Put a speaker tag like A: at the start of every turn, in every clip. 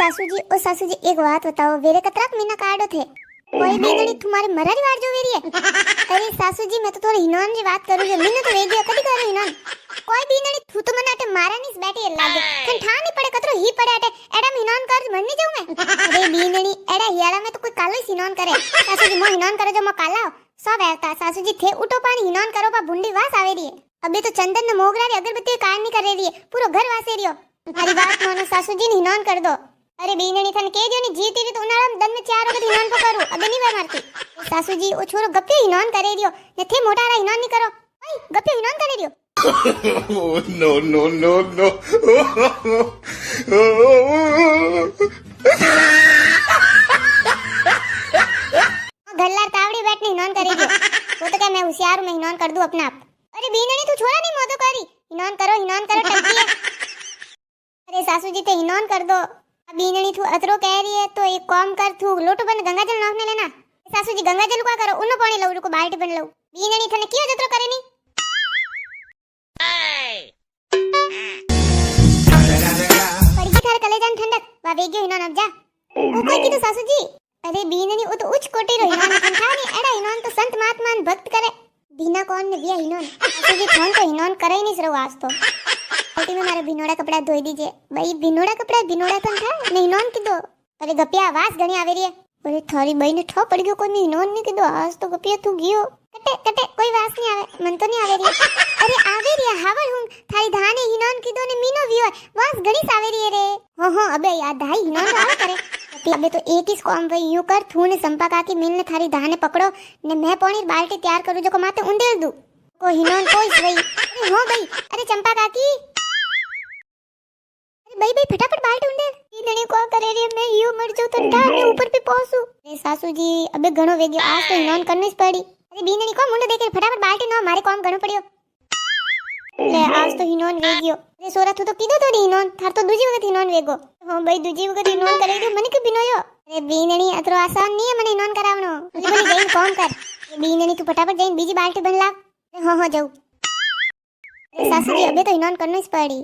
A: सासू जी एक बात बताओ, वेरे कतराक महीना काढ़ो थे कोई बीनड़ी तुम्हारे मरारी वार जो वेरी है। अरे सासू जी मैं तो थोड़ी हिनोन जी बात करू जो मिने तो वेगी कदी करू हिनोन कोई बीनड़ी तू तो मने अटे मारानी बैठी है लागे खन ठा नहीं पड़े कतरो ही पड़े अटे एडम हिनोन कर मरनी जाऊं मैं। अरे बीनड़ी एड़ा हियाला में तो कोई कालो हिनोन करे सासू जी मो हिनोन करे जो मो काला सब आवता सासू जी थे उठो पानी हिनोन करो पा बुंडी वास आवे रही है। अबे तो चंदन ने मोगरा री अगरबत्ती कान नहीं कर रही है पूरो घर वासे रियो। मारी बात मानो सासू जी ने हिनोन कर दो। अरे बीनड़ी थन के जो ने जीती री तो उनाळा में दन में 4 वखत हिनोन पकड़ू अबे नहीं वे मारती। सासू जी ओ छोरो गप्पे हिनोन करे रियो ने थे मोटारा हिनोन नहीं करो ओए गप्पे हिनोन करे रियो।
B: No, no, no, no.
A: गल्ला तावड़ी बैठने हिनोन करे रियो वो तो क्या मैं होशियार में हिनोन कर दूं अपने आप। अरे बीनड़ी तू छोड़ा नहीं मोदो करी हिनोन करो टक्की है। अरे सासू जी ते हिनोन कर दो। अब बीनड़ी तू अतरो कह रही है तो एक काम कर तू लोटो बन गंगाजल नाखने लेना। सासू जी गंगाजल का करो उन्नो पानी लऊ रुको बाल्टी बन लऊ बीनड़ी थने क्यों जतरो करे नी। पड़ी थारे कलेजान ठंडक वा वेग्यो हिनोन अब जा ओ कोई की तो सासू जी। अरे बीनड़ी वो तो उच्च कोटी रो हिनोन ठंठानी एड़ा हिनोन तो संत महात्मा भक्त करे बिना कौन ने दिया हिनोन। सासू जी फोन तो हिनोन करे ही नहीं सरो आज तो पटी में मारे भिनोड़ा कपड़ा धोई दीजिए भाई भिनोड़ा तो था नहीं हिनोन की दो। अरे गपिया आवाज घणी आवे रही है। अरे थारी बई ने ठो पड़ गयो कोई में हिनोन नहीं की दो आज तो गपिया तू गियो कटे कोई वास नहीं आवे मन तो नहीं आवे रही। अरे आवे रही हावर हूं थारी धाने हिनोन की दो ने मीनो वियो वास घणी सावे रही रे। हो अबे याद धाई हिनोन आवे करे अबे तो एक ही काम भाई यूं कर थू ने संपा काकी मिल ने थारी धाने पकड़ो ने मैं पानी बाल्टी तैयार करू जो को माथे उंडेल दू को हिनोन कोई सही। अरे हो भाई अरे चंपा काकी भाई फटाफट बाल्टी उंडेल बीनड़ी को करे रे मैं यूं मर जाऊं तो ढाल में ऊपर पे पहुंचू। अरे सासू जी अबे घणो वेग्यो आज तो हिनोन करनी पड़ी। अरे बीनड़ी को मुंडो देखे फटाफट बाल्टी न मारे काम घणो पड़ियो ले आज तो हिनोन वेग्यो। अरे सोरा तू तो कीधो तो हिनोन थार तो दूजी वखत हिनोन वेगो। हां भाई दूजी वखत हिनोन करे दो मने के बिनोयो। अरे बीनड़ी अतरो आसान नहीं है मने हिनोन करावनो बोली जईन काम कर बीनड़ी तू फटाफट जईन बीजी बाल्टी बन ला। हां जाऊ। अरे सासू जी अबे तो हिनोन करनी पड़ी।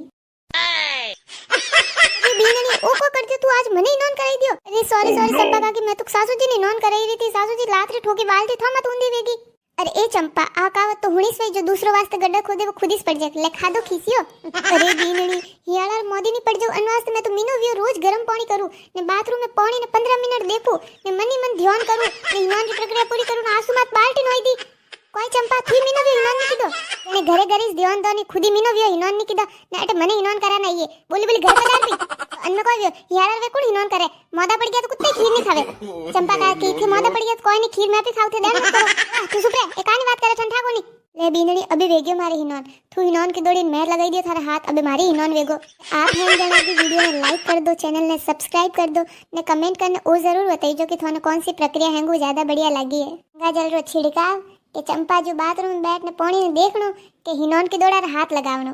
A: बीनड़ी ओ को करती तू आज मने हिनोन कराई दियो। अरे सॉरी संपा काकी मैं तो सासू जी ने हिनोन कराई रही थी सासू जी लात रे ठोकी बाल्टी थो मत उंदी वेगी। अरे ए चंपा आ कावत तो हुणी सई जो दूसरो वास्ते गड्ढा खोदे वो खुद ही पड़ जाए ले खादो खीसियो। अरे बीनड़ी हियाला मोदी नहीं पड़ जाऊ अन वास्ते मैं तो मीनो वियो रोज गरम पानी करू ने बाथरूम में पानी ने 15 मिनट देखू ने मनी मन ध्यान करू ने हिनोन की प्रक्रिया पूरी करू ने आंसू मत बाल्टी नोई दी कोई चंपा थी मीनो वियो हिनोन नहीं कीदो ने घरे घरे ध्यान दो ने खुद ही मीनो वियो हिनोन नहीं कीदो ने अटे मने हिनोन कराना ये बोली घर पधार भी अन्न कोई वियो हियाला वे कोण हिनोन करे मोदा पड़ गया तो कुत्ते खीर नहीं खावे। चंपा का की थी मोदा पड़ गया तो कोई नहीं खीर मैं भी खाऊ थे देन मत करो तू सुपरे एकानी बात करे ठंठा कोनी ले बीनड़ी अबे वेग्यो मारे हिनोन तू हिनोन की दोड़ी मेहर लगाई दियो थारा हाथ अबे मारी हिनोन वेगो। आप हम जना की वीडियो ने लाइक कर दो चैनल ने सब्सक्राइब कर दो ने कमेंट करने ओ जरूर बताइए कि थाने कौन सी प्रक्रिया है ज्यादा बढ़िया लगी है। गंगा जल रो छिड़काव के चंपा जो बाथरूम में बैठने पानी ने देखनो के हिनोन की दोड़ा हाथ लगावनो।